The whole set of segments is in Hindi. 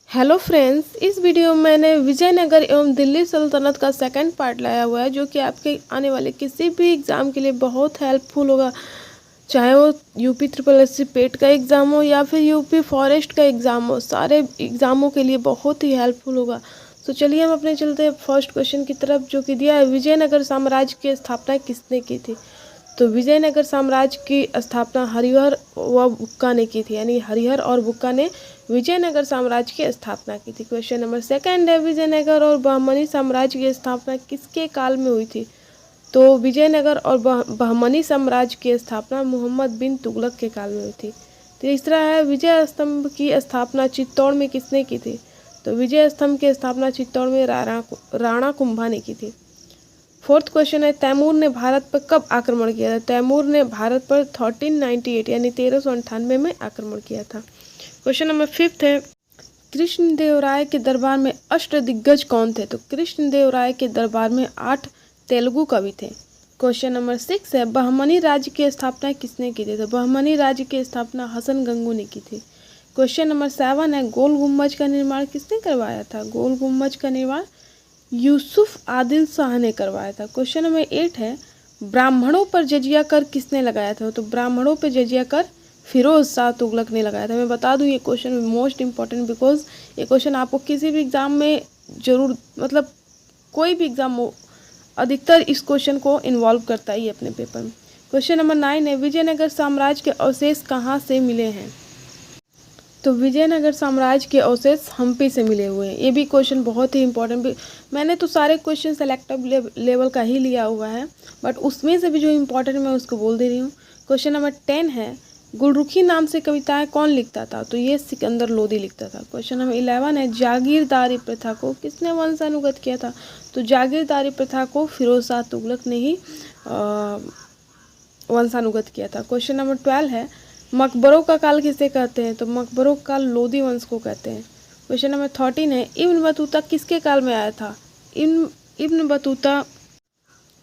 हेलो फ्रेंड्स, इस वीडियो में मैंने विजयनगर एवं दिल्ली सल्तनत का सेकंड पार्ट लाया हुआ है जो कि आपके आने वाले किसी भी एग्ज़ाम के लिए बहुत हेल्पफुल होगा। चाहे वो यूपी ट्रिपल एससी पेट का एग्ज़ाम हो या फिर यूपी फॉरेस्ट का एग्ज़ाम हो, सारे एग्ज़ामों के लिए बहुत ही हेल्पफुल होगा। तो चलिए हम अपने चलते हैं फर्स्ट क्वेश्चन की तरफ, जो कि दिया है विजयनगर साम्राज्य की स्थापना किसने की थी। तो विजयनगर साम्राज्य की स्थापना हरिहर व बुक्का ने की थी, यानी हरिहर और बुक्का ने विजयनगर साम्राज्य की स्थापना की थी। क्वेश्चन नंबर सेकंड है, विजयनगर और बहमनी साम्राज्य की स्थापना किसके काल में हुई थी। तो विजयनगर और बहमनी साम्राज्य की स्थापना मोहम्मद बिन तुगलक के काल में हुई थी। तीसरा है, विजय स्तंभ की स्थापना चित्तौड़ में किसने की थी। तो विजय स्तंभ की स्थापना चित्तौड़ में राणा कुंभा ने की थी। फोर्थ क्वेश्चन है, तैमूर ने भारत पर कब आक्रमण किया था। तैमूर ने भारत पर 1398 यानी 1398 में आक्रमण किया था। क्वेश्चन नंबर फिफ्थ है, कृष्णदेवराय के दरबार में अष्टदिग्गज कौन थे। तो कृष्णदेवराय के दरबार में 8 तेलुगु कवि थे। क्वेश्चन नंबर 6 है, बहमनी राज्य की स्थापना किसने की थी। तो बहमनी राज्य की स्थापना हसन गंगू ने की थी। क्वेश्चन नंबर 7 है, गोल गुम्बज का निर्माण किसने करवाया था। गोल गुम्बज का निर्माण यूसुफ आदिल शाह ने करवाया था। क्वेश्चन नंबर 8 है, ब्राह्मणों पर जजिया कर किसने लगाया था। तो ब्राह्मणों पर जजिया कर फिरोज शाह तुगलक ने लगाया था। मैं बता दूं ये क्वेश्चन मोस्ट इंपॉर्टेंट, बिकॉज ये क्वेश्चन आपको किसी भी एग्ज़ाम में जरूर, मतलब कोई भी एग्ज़ाम हो, अधिकतर इस क्वेश्चन को इन्वॉल्व करता ही है अपने पेपर में। क्वेश्चन नंबर 9 है, विजयनगर साम्राज्य के अवशेष कहाँ से मिले हैं। तो विजयनगर साम्राज्य के अवशेष हम्पी से मिले हुए हैं। ये भी क्वेश्चन बहुत ही इंपॉर्टेंट, मैंने तो सारे क्वेश्चन सेलेक्टिव लेवल का ही लिया हुआ है, बट उसमें से भी जो इम्पोर्टेंट मैं उसको बोल दे रही हूँ। क्वेश्चन नंबर 10 है, गुलरुखी नाम से कविताएं कौन लिखता था। तो ये सिकंदर लोदी लिखता था। क्वेश्चन नंबर 11 है, जागीरदारी प्रथा को किसने वंशानुगत किया था। तो जागीरदारी प्रथा को फिरोज शाह तुगलक ने ही वंशानुगत किया था। क्वेश्चन नंबर 12 है, मकबरों का काल किसे कहते हैं। तो मकबरों का काल लोदी वंश को कहते हैं। क्वेश्चन नंबर 13 है, इब्न बतूता किसके काल में आया था। इब्न बतूता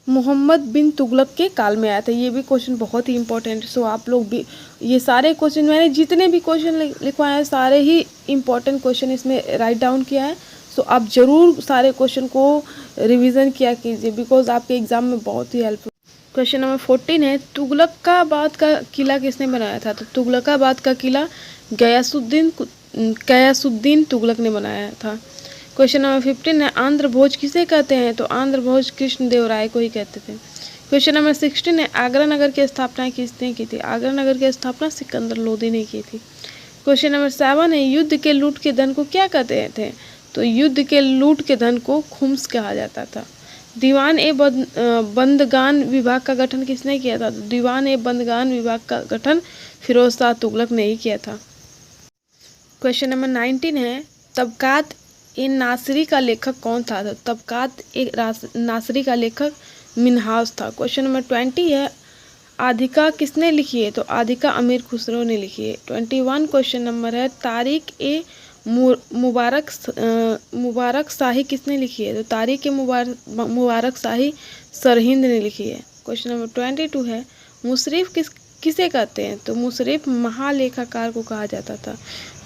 मोहम्मद बिन तुगलक के काल में आया था। ये भी क्वेश्चन बहुत ही इंपॉर्टेंट है। सो आप लोग भी ये सारे क्वेश्चन, मैंने जितने भी क्वेश्चन लिखवाए हैं सारे ही इंपॉर्टेंट क्वेश्चन इसमें राइट डाउन किया है। सो आप ज़रूर सारे क्वेश्चन को रिवीजन किया कीजिए, बिकॉज आपके एग्जाम में बहुत ही हेल्पफुल। क्वेश्चन नंबर 14 है, तुगलकाबाद का किला किसने बनाया था। तो तुगलकाबाद का किला गयासुद्दीन तुगलक ने बनाया था। क्वेश्चन नंबर 15 है, आंध्र भोज किसे कहते हैं। तो आंध्र भोज कृष्णदेवराय को ही कहते थे। क्वेश्चन नंबर 16 है, आगरा नगर की स्थापना किसने की थी। आगरा नगर की स्थापना सिकंदर लोदी ने की थी। क्वेश्चन नंबर 7 है, युद्ध के लूट के धन को क्या कहते थे। तो युद्ध के लूट के धन को खुम्स कहा जाता था। दीवान ए बंदगान विभाग का गठन किसने किया था। तो दीवान ए बंदगान विभाग का गठन फिरोज शाह तुगलक ने ही किया था। क्वेश्चन नंबर 19 है, तबकात ए नासरी का लेखक कौन था। तो तबकात ए नासरी का लेखक मिन्हाज था। क्वेश्चन नंबर 20 है, आधिका किसने लिखी है। तो आधिका अमीर खुसरो ने लिखी है। 21 क्वेश्चन नंबर है, तारीख ए मुबारक शाही किसने लिखी है। तो तारीख ए मुबारक शाही सरहिंद ने लिखी है। क्वेश्चन नंबर 22 है, मुशर्रिफ किसे कहते हैं। तो मुशर्रिफ महालेखाकार को कहा जाता था।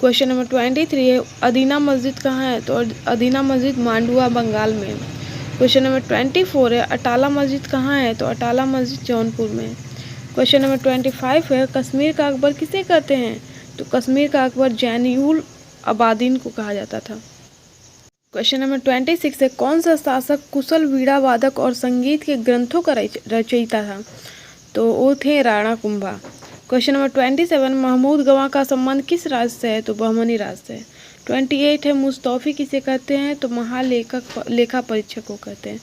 क्वेश्चन नंबर 23 है, अदीना मस्जिद कहाँ है। तो अदीना मस्जिद मांडुआ बंगाल में है। क्वेश्चन नंबर 24 है, अटाला मस्जिद कहाँ है। तो अटाला मस्जिद जौनपुर में है। क्वेश्चन नंबर 25 है, कश्मीर का अकबर किसे कहते हैं। तो कश्मीर का अकबर जैनुल अबादीन को कहा जाता था। क्वेश्चन नंबर 26 है, कौन सा शासक कुशल वीणा वादक और संगीत के ग्रंथों का रचयिता था। तो वो थे राणा कुंभा। क्वेश्चन नंबर 27, महमूद गवाह का संबंध किस राज्य से है। तो बहमनी राज्य से है। 28 है, मुस्तौफी किसे कहते हैं। तो लेखा परीक्षक को कहते हैं।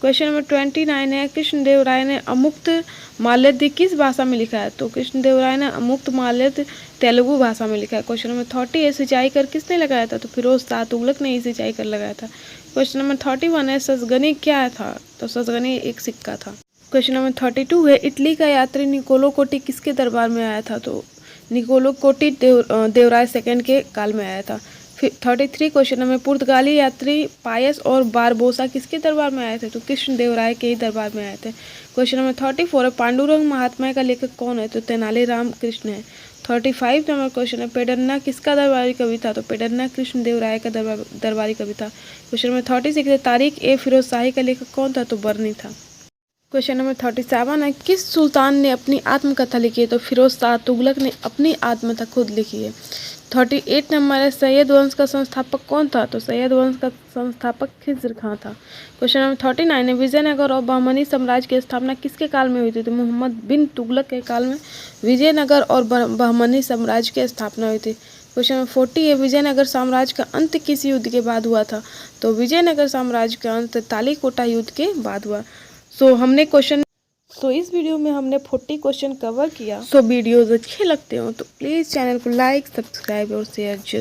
क्वेश्चन नंबर 29 है, कृष्णदेवराय ने अमुक्त माल्यद किस भाषा में लिखा है। तो कृष्णदेवराय ने अमुक्त माल्यद तेलुगु भाषा में लिखा है। क्वेश्चन नंबर 30 है, सिंचाई कर किसने लगाया था। तो फिरोज शाह तुगलक ने ही सिंचाई कर लगाया था। क्वेश्चन नंबर 31 है, ससगनी क्या था। तो ससगनी एक सिक्का था। क्वेश्चन नंबर 32 है, इटली का यात्री निकोलो कोटी किसके दरबार में आया था। तो निकोलो कोटी देवराय सेकंड के काल में आया था। फिर 33 क्वेश्चन में, पुर्तगाली यात्री पायस और बारबोसा किसके दरबार में आए थे। तो कृष्णदेवराय के ही दरबार में आए थे। क्वेश्चन नंबर 34 है, पांडुरंग महात्म्य का लेखक कौन है। तो तेनालीराम कृष्ण है। 35 नंबर क्वेश्चन है, पेडन्ना किसका दरबारी कवि था? तो पेडन्ना कृष्णदेवराय का दरबारी कवि था। क्वेश्चन नंबर 36 है, तारिक ए फिरोज शाही का लेखक कौन था? तो बर्नी था। क्वेश्चन नंबर 37 है, किस सुल्तान ने अपनी आत्मकथा लिखी है? तो फिरोज शाह तुगलक ने अपनी आत्मकथा खुद लिखी है। 38 नंबर है, सैयद वंश का संस्थापक कौन था? तो सैयद वंश का संस्थापक खिज़्र खां था। क्वेश्चन नंबर 39 है, विजयनगर और बहमनी साम्राज्य की स्थापना किसके काल में हुई थी? तो मोहम्मद बिन तुगलक के काल में विजयनगर और बहमनी साम्राज्य की स्थापना हुई थी। क्वेश्चन नंबर 40 है, विजयनगर साम्राज्य का अंत किस युद्ध के बाद हुआ था? तो विजयनगर साम्राज्य का अंत तालीकोटा युद्ध के बाद हुआ। इस वीडियो में हमने 40 क्वेश्चन कवर किया। वीडियोज अच्छे लगते हो तो प्लीज़ चैनल को लाइक, सब्सक्राइब और शेयर